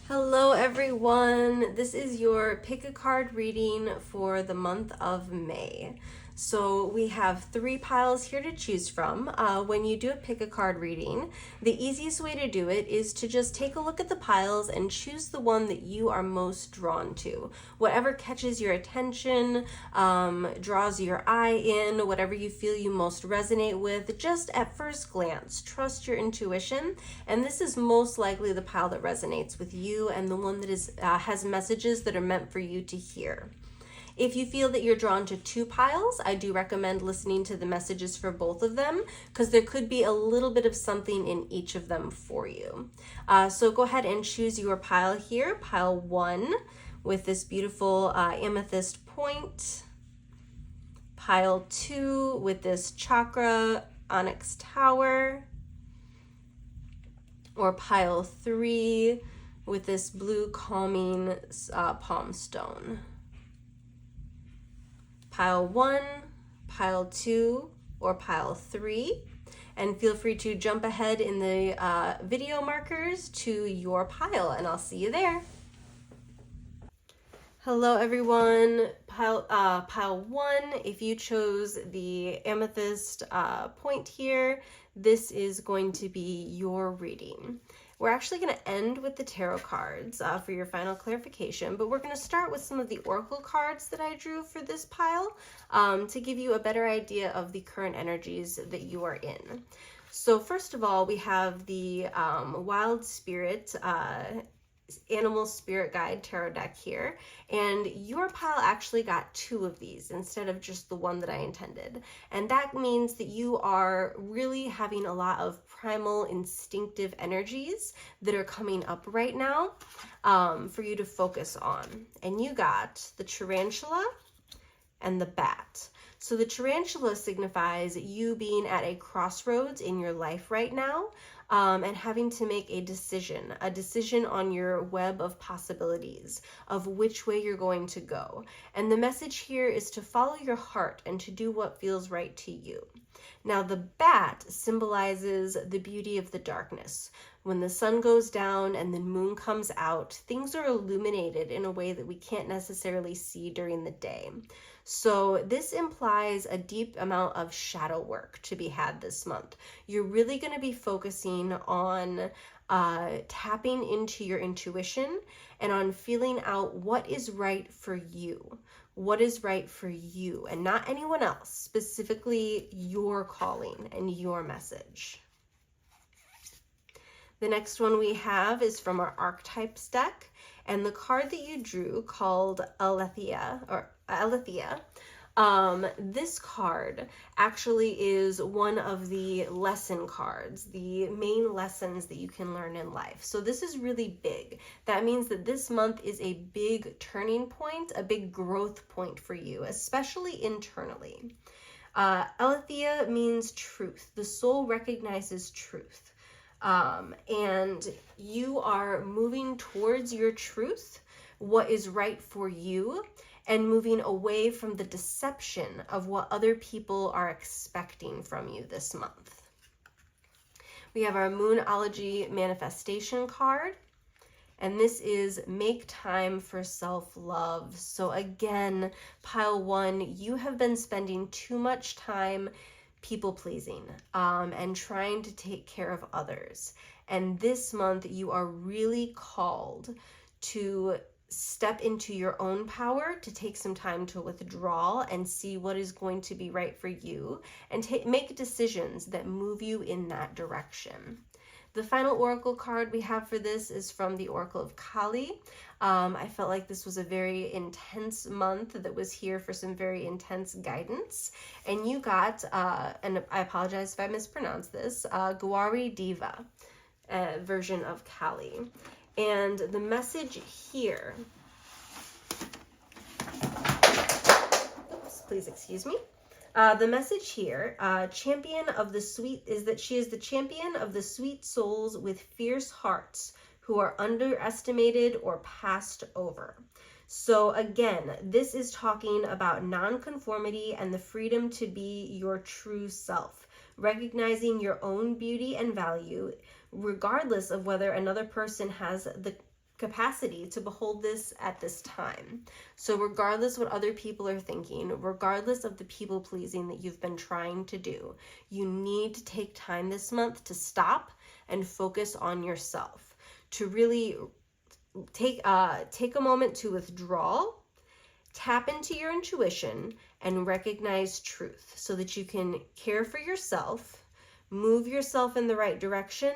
Hello everyone, this is your pick a card reading for the month of May. So we have 3 piles here to choose from. When you do a pick a card reading, the easiest way to do it is to just take a look at the piles and choose the one that you are most drawn to. Whatever catches your attention, draws your eye in, whatever you feel you most resonate with, just at first glance, trust your intuition. And this is most likely the pile that resonates with you and the one that has messages that are meant for you to hear. If you feel that you're drawn to 2 piles, I do recommend listening to the messages for both of them because there could be a little bit of something in each of them for you. So go ahead and choose your pile here, pile 1 with this beautiful amethyst point, pile 2 with this chakra onyx tower, or pile 3 with this blue calming palm stone. Pile 1, pile 2, or pile 3. And feel free to jump ahead in the video markers to your pile, and I'll see you there. Hello everyone, pile 1, if you chose the amethyst point here, this is going to be your reading. We're actually going to end with the tarot cards for your final clarification, but we're going to start with some of the oracle cards that I drew for this pile to give you a better idea of the current energies that you are in. So first of all, we have the Wild Spirit Animal Spirit Guide tarot deck here, and your pile actually got 2 of these instead of just the one that I intended, and that means that you are really having a lot of primal instinctive energies that are coming up right now for you to focus on. And you got the tarantula and the bat. So the tarantula signifies you being at a crossroads in your life right now, and having to make a decision on your web of possibilities of which way you're going to go. And the message here is to follow your heart and to do what feels right to you. Now the bat symbolizes the beauty of the darkness. When the sun goes down and the moon comes out, things are illuminated in a way that we can't necessarily see during the day. So this implies a deep amount of shadow work to be had this month. You're really going to be focusing on tapping into your intuition and on feeling out what is right for you. What is right for you and not anyone else, specifically your calling and your message. The next one we have is from our Archetypes deck, and the card that you drew called Aletheia, this card actually is one of the lesson cards, the main lessons that you can learn in life. So this is really big. That means that this month is a big turning point, a big growth point for you, especially internally. Aletheia means truth. The soul recognizes truth. And you are moving towards your truth, what is right for you, and moving away from the deception of what other people are expecting from you this month. We have our Moonology manifestation card, and this is make time for self-love. So again, pile 1, you have been spending too much time people pleasing and trying to take care of others. And this month you are really called to step into your own power, to take some time to withdraw and see what is going to be right for you, and make decisions that move you in that direction. The final oracle card we have for this is from the Oracle of Kali. I felt like this was a very intense month that was here for some very intense guidance. And you got, and I apologize if I mispronounce this, Gauri Diva version of Kali. And the message here, oops, please excuse me. The message here, champion of the sweet, is that she is the champion of the sweet souls with fierce hearts who are underestimated or passed over. So again, this is talking about nonconformity and the freedom to be your true self, recognizing your own beauty and value, regardless of whether another person has the capacity to behold this at this time. So regardless what other people are thinking, regardless of the people pleasing that you've been trying to do, you need to take time this month to stop and focus on yourself, to really take a moment to withdraw, tap into your intuition, and recognize truth so that you can care for yourself, move yourself in the right direction,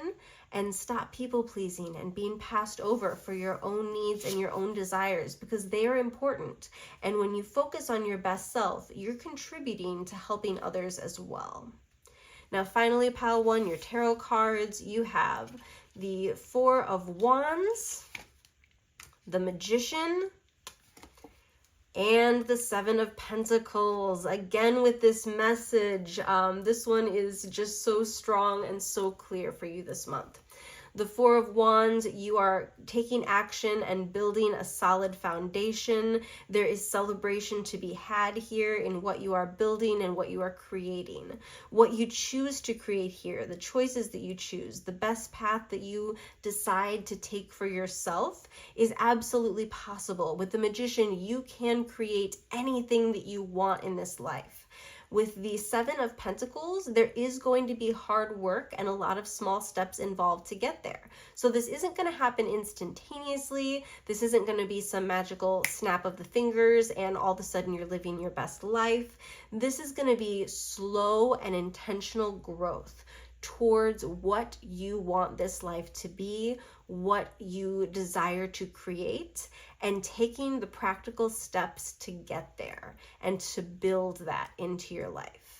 and stop people pleasing and being passed over for your own needs and your own desires, because they are important. And when you focus on your best self, you're contributing to helping others as well. Now, finally, pile 1, your tarot cards. You have the 4 of Wands, the Magician, and the 7 of Pentacles. Again, with this message, this one is just so strong and so clear for you this month. The 4 of Wands, you are taking action and building a solid foundation. There is celebration to be had here in what you are building and what you are creating. What you choose to create here, the choices that you choose, the best path that you decide to take for yourself is absolutely possible. With the Magician, you can create anything that you want in this life. With the 7 of Pentacles, there is going to be hard work and a lot of small steps involved to get there. So this isn't going to happen instantaneously. This isn't going to be some magical snap of the fingers and all of a sudden you're living your best life. This is going to be slow and intentional growth towards what you want this life to be, what you desire to create, and taking the practical steps to get there and to build that into your life.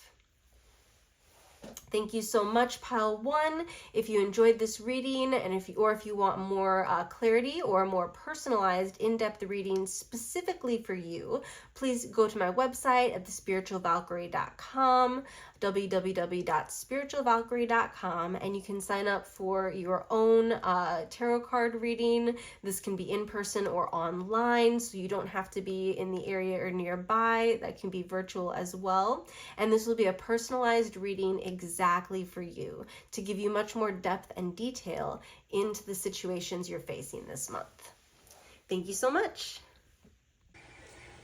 Thank you so much, pile 1. If you enjoyed this reading, and if you want more clarity or more personalized, in-depth reading specifically for you, please go to my website at thespiritualvalkyrie.com, www.spiritualvalkyrie.com, and you can sign up for your own tarot card reading. This can be in person or online, so you don't have to be in the area or nearby. That can be virtual as well. And this will be a personalized reading exactly for you to give you much more depth and detail into the situations you're facing this month. Thank you so much.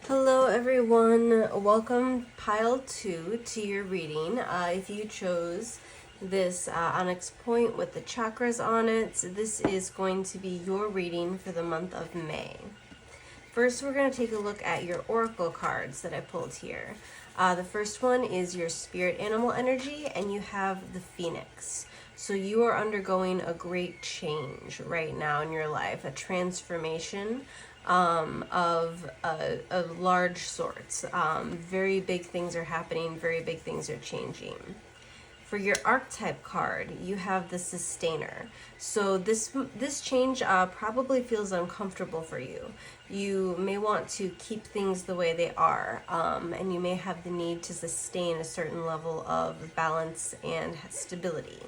Hello everyone, welcome pile 2 to your reading. If you chose this onyx point with the chakras on it, this is going to be your reading for the month of May. First, we're going to take a look at your oracle cards that I pulled here. The first one is your spirit animal energy, and you have the Phoenix. So you are undergoing a great change right now in your life, a transformation of large sorts. Very big things are happening, very big things are changing. For your archetype card, you have the Sustainer. So this change probably feels uncomfortable for you. You may want to keep things the way they are, and you may have the need to sustain a certain level of balance and stability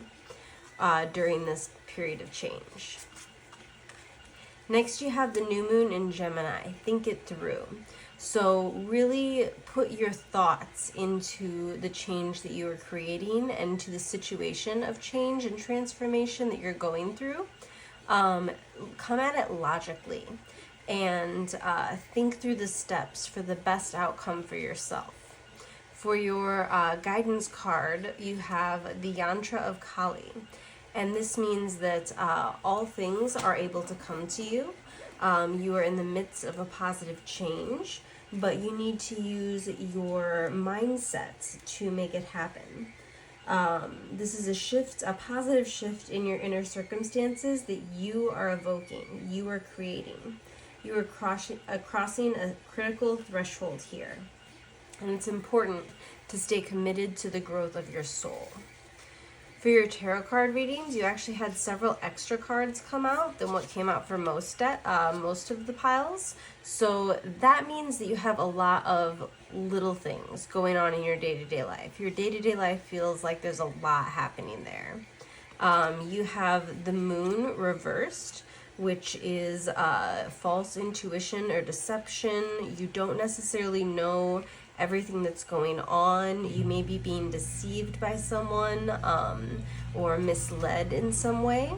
during this period of change. Next, you have the new moon in Gemini. Think it through. So really put your thoughts into the change that you are creating and to the situation of change and transformation that you're going through. Come at it logically and think through the steps for the best outcome for yourself. For your guidance card, you have the Yantra of Kali. And this means that all things are able to come to you. You are in the midst of a positive change, but you need to use your mindset to make it happen. This is a shift, a positive shift in your inner circumstances that you are evoking, you are creating. You are crossing a critical threshold here. And it's important to stay committed to the growth of your soul. For your tarot card readings, you actually had several extra cards come out than what came out for most of the piles. So that means that you have a lot of little things going on in your day-to-day life. Your day-to-day life feels like there's a lot happening there. You have the moon reversed, which is false intuition or deception. You don't necessarily know everything that's going on. You may be being deceived by someone or misled in some way.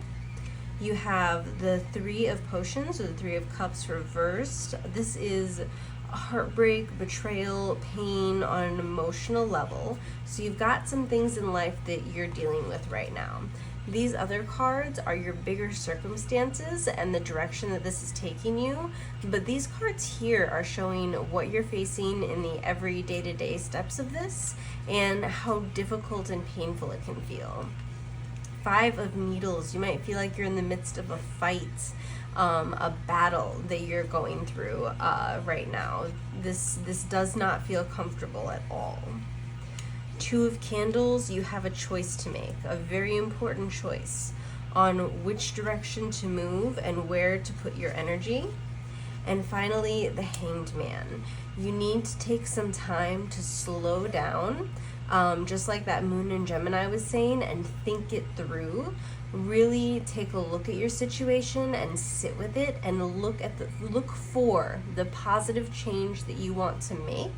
You have the Three of Potions, or the Three of Cups reversed. This is heartbreak, betrayal, pain on an emotional level. So you've got some things in life that you're dealing with right now. These other cards are your bigger circumstances and the direction that this is taking you. But these cards here are showing what you're facing in the every day-to-day steps of this and how difficult and painful it can feel. Five of Needles, you might feel like you're in the midst of a fight, a battle that you're going through right now. This does not feel comfortable at all. Two of Candles, you have a choice to make, a very important choice on which direction to move and where to put your energy. And finally, the Hanged Man. You need to take some time to slow down, just like that Moon in Gemini was saying, and think it through. Really take a look at your situation and sit with it and look for the positive change that you want to make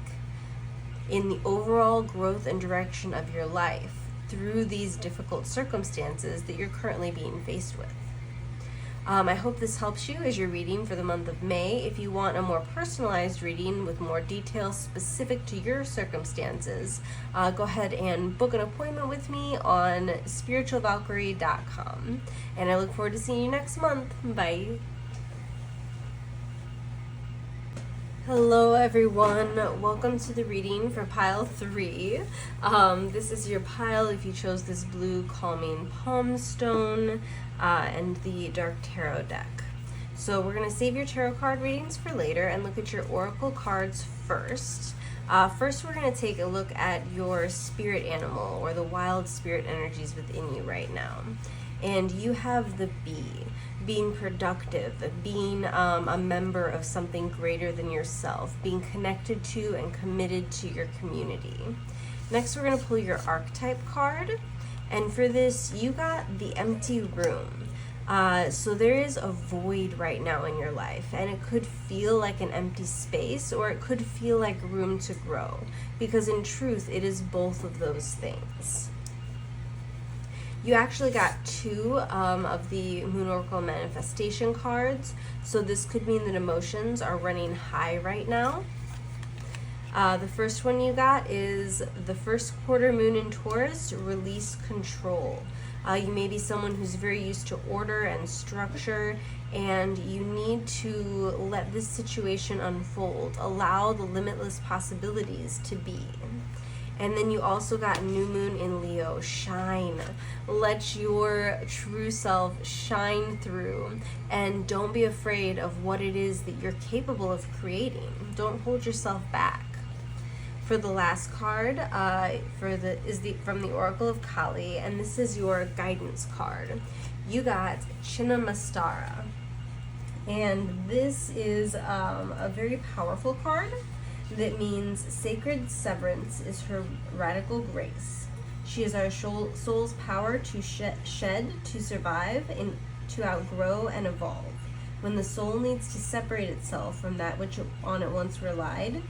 in the overall growth and direction of your life through these difficult circumstances that you're currently being faced with. I hope this helps you as you're reading for the month of May. If you want a more personalized reading with more details specific to your circumstances, go ahead and book an appointment with me on spiritualvalkyrie.com. And I look forward to seeing you next month. Bye. Hello everyone, welcome to the reading for pile 3. This is your pile if you chose this blue Calming Palm Stone and the Dark Tarot deck. So we're going to save your tarot card readings for later and look at your oracle cards first. First we're going to take a look at your spirit animal or the wild spirit energies within you right now. And you have the bee. Being productive, being a member of something greater than yourself, being connected to and committed to your community. Next, we're going to pull your archetype card. And for this, you got the Empty Room. So there is a void right now in your life, and it could feel like an empty space, or it could feel like room to grow, because in truth, it is both of those things. You actually got 2 of the Moon Oracle Manifestation cards, so this could mean that emotions are running high right now. The first one you got is the first quarter moon in Taurus, Release Control. You may be someone who's very used to order and structure, and you need to let this situation unfold. Allow the limitless possibilities to be. And then you also got new moon in Leo, Shine. Let your true self shine through, and don't be afraid of what it is that you're capable of creating. Don't hold yourself back. For the last card, from the Oracle of Kali, and this is your guidance card. You got Chinnamastara, and this is a very powerful card that means sacred severance is her radical grace. She is our soul's power to shed, to survive, and to outgrow and evolve. When the soul needs to separate itself from that which on it once relied,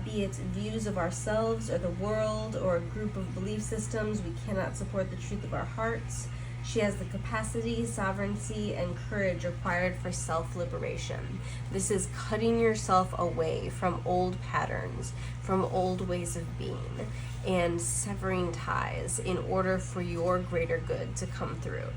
be it views of ourselves or the world or a group of belief systems, we cannot support the truth of our hearts. She has the capacity, sovereignty, and courage required for self-liberation. This is cutting yourself away from old patterns, from old ways of being, and severing ties in order for your greater good to come through.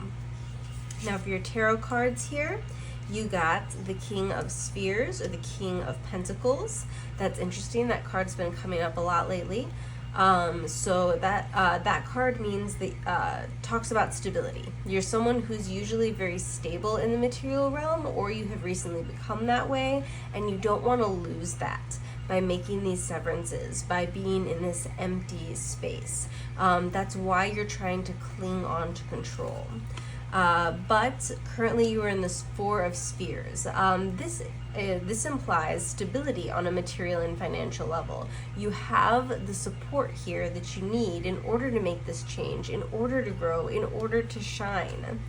Now for your tarot cards here, you got the King of Spheres, or the King of Pentacles. That's interesting. That card's been coming up a lot lately. So that card means talks about stability. You're someone who's usually very stable in the material realm, or you have recently become that way, and you don't want to lose that by making these severances, by being in this empty space. That's why you're trying to cling on to control. But currently you are in this Four of Spears. This implies stability on a material and financial level. You have the support here that you need in order to make this change, in order to grow, in order to shine.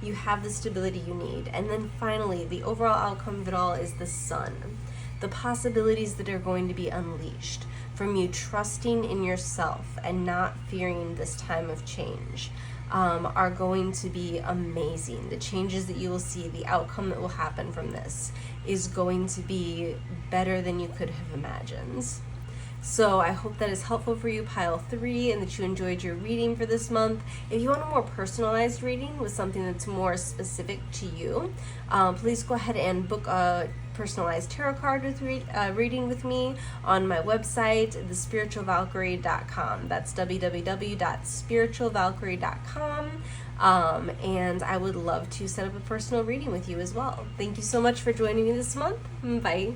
You have the stability you need. And then finally, the overall outcome of it all is the Sun. The possibilities that are going to be unleashed from you trusting in yourself and not fearing this time of change. are going to be amazing. The changes that you will see, the outcome that will happen from this is going to be better than you could have imagined. So I hope that is helpful for you, pile 3, and that you enjoyed your reading for this month. If you want a more personalized reading with something that's more specific to you, please go ahead and book a personalized tarot card with reading with me on my website, thespiritualvalkyrie.com. That's www.spiritualvalkyrie.com. And I would love to set up a personal reading with you as well. Thank you so much for joining me this month. Bye.